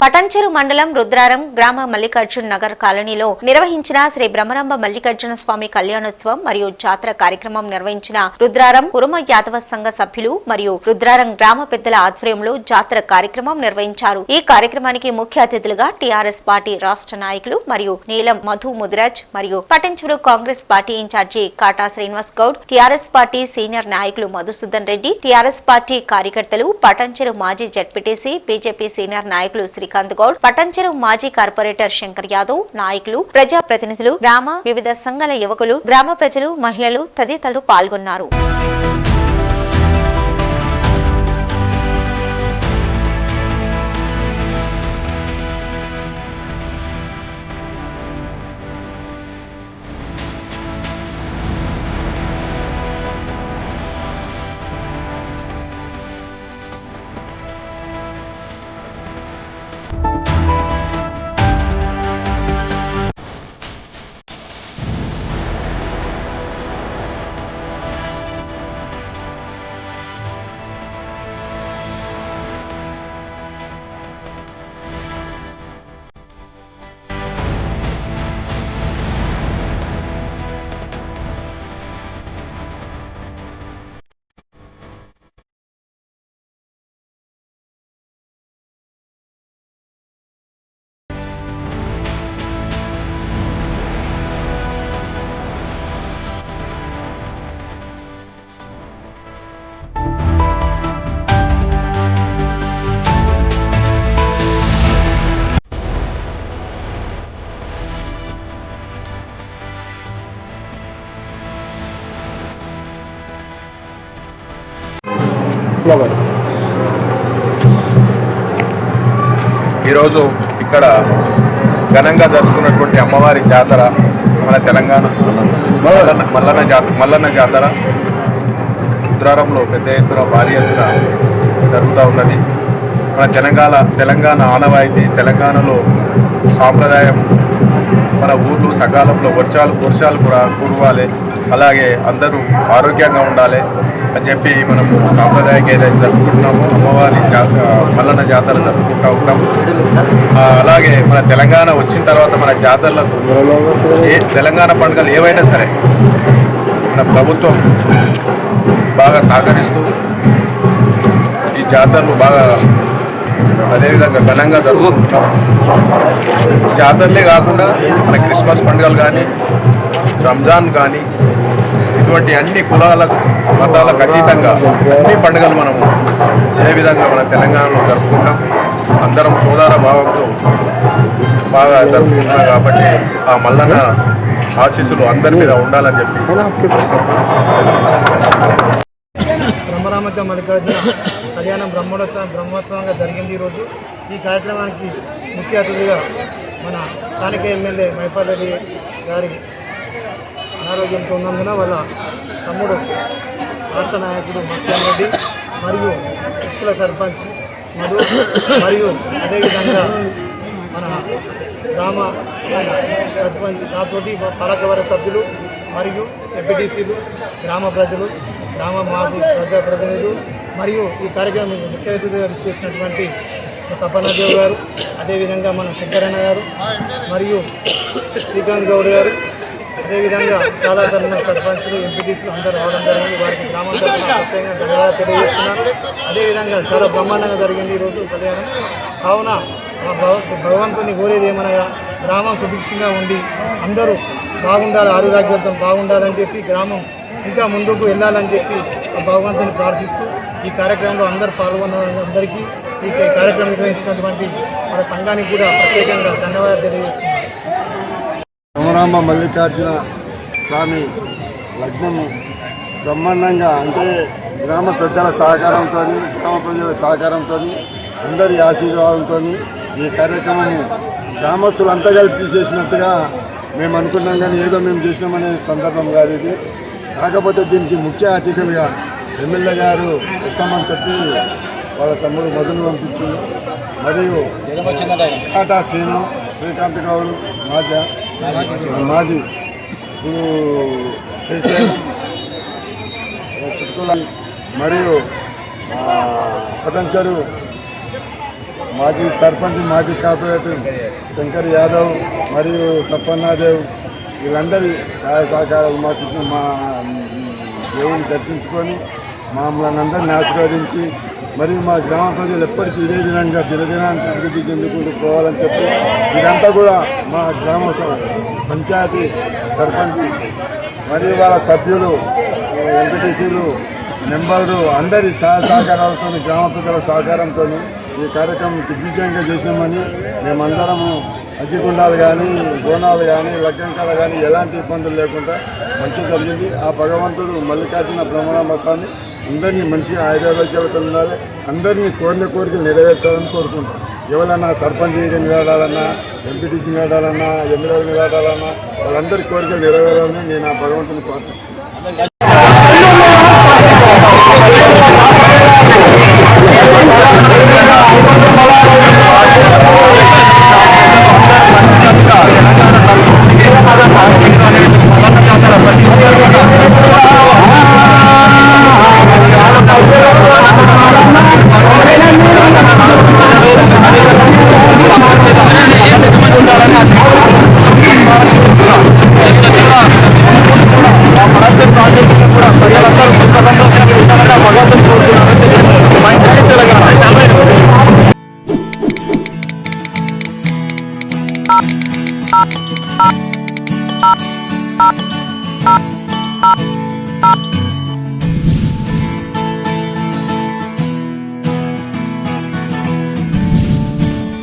పటంచెరు మండలం రుద్రారం గ్రామ మల్లికార్జున నగర్ కాలనీలో నిర్వహించిన శ్రీ బ్రహ్మరంభ మల్లికార్జున స్వామి కళ్యాణోత్సవం మరియు జాతర కార్యక్రమం నిర్వహించిన రుద్రారం కురుమ యాదవ సంఘ సభ్యులు మరియు రుద్రారం గ్రామ పెద్దల ఆధ్వర్యంలో జాతర కార్యక్రమం నిర్వహించారు. ఈ కార్యక్రమానికి ముఖ్య అతిథులుగా టీఆర్ఎస్ పార్టీ రాష్ట్ర నాయకులు మరియు నీలం మధు ముదిరాజ్ మరియు Patancheru Congress party incharge Kata Srinivas Goud, TRS party senior నాయకులు మధుసూదన్ రెడ్డి, టీఆర్ఎస్ పార్టీ కార్యకర్తలు, పటంచెరు మాజీ జడ్పీటీసీ బీజేపీ సీనియర్ నాయకులు శ్రీకాంత్ గౌడ్, పటంచెరు మాజీ కార్పొరేటర్ శంకర్ యాదవ్, నాయకులు, ప్రజా ప్రతినిధులు, గ్రామ వివిధ సంఘాల యువకులు, గ్రామ ప్రజలు, మహిళలు తదితరులు పాల్గొన్నారు. ఈరోజు ఇక్కడ ఘనంగా జరుగుతున్నటువంటి అమ్మవారి జాతర, మన తెలంగాణ మల్లన్న జాతర రుద్రారంలో పెద్ద ఎత్తున భారీ ఎత్తున జరుగుతూ ఉన్నది. మన తెలంగాణ ఆనవాయితీ, తెలంగాణలో సాంప్రదాయం, మన ఊర్లు సకాలంలో వర్షాలు కూడా కురవాలి, అలాగే అందరూ ఆరోగ్యంగా ఉండాలి అని చెప్పి మనము సాంప్రదాయక ఏదైతే జరుపుకుంటున్నామో అమ్మవారి మల్లన్న జాతర జరుపుకుంటూ ఉంటాం. అలాగే మన తెలంగాణ వచ్చిన తర్వాత మన జాతరలకు తెలంగాణ పండుగలు ఏవైనా సరే మన ప్రభుత్వం బాగా సహకరిస్తూ ఈ జాతరలు బాగా అదేవిధంగా ఘనంగా జరుపుకుంటున్నాం. జాతరలే కాకుండా మన క్రిస్మస్ పండుగలు కానీ, రంజాన్ కానీ, ఇటువంటి అన్ని కులాలకు మతాలకు అతీతంగా అన్ని పండుగలు మనము ఏ విధంగా మన తెలంగాణలో జరుపుకుంటాం. అందరం సోదర భావంతో బాగా జరుపుకుంటున్నాం. కాబట్టి ఆ మల్లన్న ఆశీస్సులు అందరి మీద ఉండాలని చెప్పి బ్రహ్మరామ మల్లికార్జున కళ్యాణం బ్రహ్మోత్సవంగా జరిగింది. ఈరోజు ఈ కార్యక్రమానికి ముఖ్య అతిథిగా మన స్థానిక ఎమ్మెల్యే మైపాల్ రెడ్డి గారి అనారోగ్యంతో ఉన్నందున వాళ్ళ తమ్ముడు రాష్ట్ర నాయకుడు మస్తాన్ రెడ్డి మరియు ఉప్పుల సర్పంచ్ మధు మరియు అదేవిధంగా మన గ్రామ సర్పంచ్ నాతోటి పాలకవర్గ సభ్యులు మరియు ఎంపీటీసీలు, గ్రామ ప్రజలు, గ్రామ మాజీ ప్రజాప్రతినిధులు మరియు ఈ కార్యక్రమం ముఖ్య అతిథిగా చేసినటువంటి సపన్నాదేవ్ గారు, అదేవిధంగా మన శంకరన్న గారు మరియు శ్రీకాంత్ గౌడ్ గారు, అదేవిధంగా చాలా సర్పంచులు, ఎంపీటీసీలు అందరూ రావడం జరిగింది. వారికి గ్రామం తరఫున ప్రత్యేకంగా ధన్యవాదాలు తెలియజేస్తున్నాను. అదేవిధంగా చాలా బ్రహ్మాండంగా జరిగింది ఈరోజు కళ్యాణం. కావున భగవంతుని కోరేది ఏమనగా గ్రామం సుభిక్షంగా ఉండి అందరూ బాగుండాలి, ఆరోగ్యంతో బాగుండాలని చెప్పి, గ్రామం ఇంకా ముందుకు వెళ్ళాలని చెప్పి భగవంతుని ప్రార్థిస్తూ ఈ కార్యక్రమంలో అందరూ పాల్గొన్న అందరికీ, ఈ కార్యక్రమం నిర్వహించినటువంటి మన సంఘానికి కూడా ప్రత్యేకంగా ధన్యవాదాలు తెలియజేస్తున్నాను. బ్రహ్మరామ మల్లికార్జున స్వామి లగ్నము బ్రహ్మాండంగా, అంటే గ్రామ పెద్దల సహకారంతో, గ్రామ ప్రజల సహకారంతో, అందరి ఆశీర్వాదంతో ఈ కార్యక్రమము గ్రామస్తులంతా కలిసి చేసినట్టుగా మేము అనుకున్నాం. కానీ ఏదో మేము చేసినామనే సందర్భం కాదు ఇది. కాకపోతే దీనికి ముఖ్య అతిథులుగా ఎమ్మెల్యే గారు వస్తామని చెప్పి వాళ్ళ తమ్ముడు మధును పంపించింది. మరియు కాటా శ్రీను, శ్రీకాంత్ గౌడ్ మాజీ ఇప్పుడు శ్రీశైలం చిట్కుల మరియు పటంచెరు మాజీ సర్పంచ్, మాజీ కార్పొరేటర్ శంకర్ యాదవ్ మరియు సప్పన్నాదేవ్ వీళ్ళందరి సహాయ సహకారాలు మాకు మా దేవుని దర్శించుకొని మమ్మల్ని అందరినీ ఆశీర్వదించి మరియు మా గ్రామ ప్రజలు ఎప్పటికీ ఇదే విధంగా దినదినానికి అభివృద్ధి చెందుకుంటూ పోవాలని చెప్పి ఇదంతా కూడా మా గ్రామ పంచాయతీ సర్పంచ్ మరియు వాళ్ళ సభ్యులు, ఎంపీటీసీలు, మెంబర్లు అందరి సహకారాలతో, గ్రామ ప్రజల సహకారంతో ఈ కార్యక్రమం దిగ్విజయంగా చేసినామని మేమందరము అగ్గిగుండాలు కానీ, బోనాలు కానీ, లగ్గంకాలు కానీ ఎలాంటి ఇబ్బందులు లేకుండా మంచిగా జరిగింది. ఆ భగవంతుడు మల్లికార్జున బ్రహ్మరామ స్వామి అందరినీ మంచిగా ఆయురారోగ్యాలతో ఉండాలి, అందరినీ కోరిన కోరికలు నెరవేర్చాలని కోరుకుంటాం. ఎవరన్నా సర్పంచ్ నిలబడాలన్నా, ఎంపీటీసీ నిలబడాలన్నా, ఎమ్మెల్యేలు నిలబడాలన్నా వాళ్ళందరి కోరికలు నెరవేరాలని నేను ఆ భగవంతుని ప్రార్థిస్తున్నాను.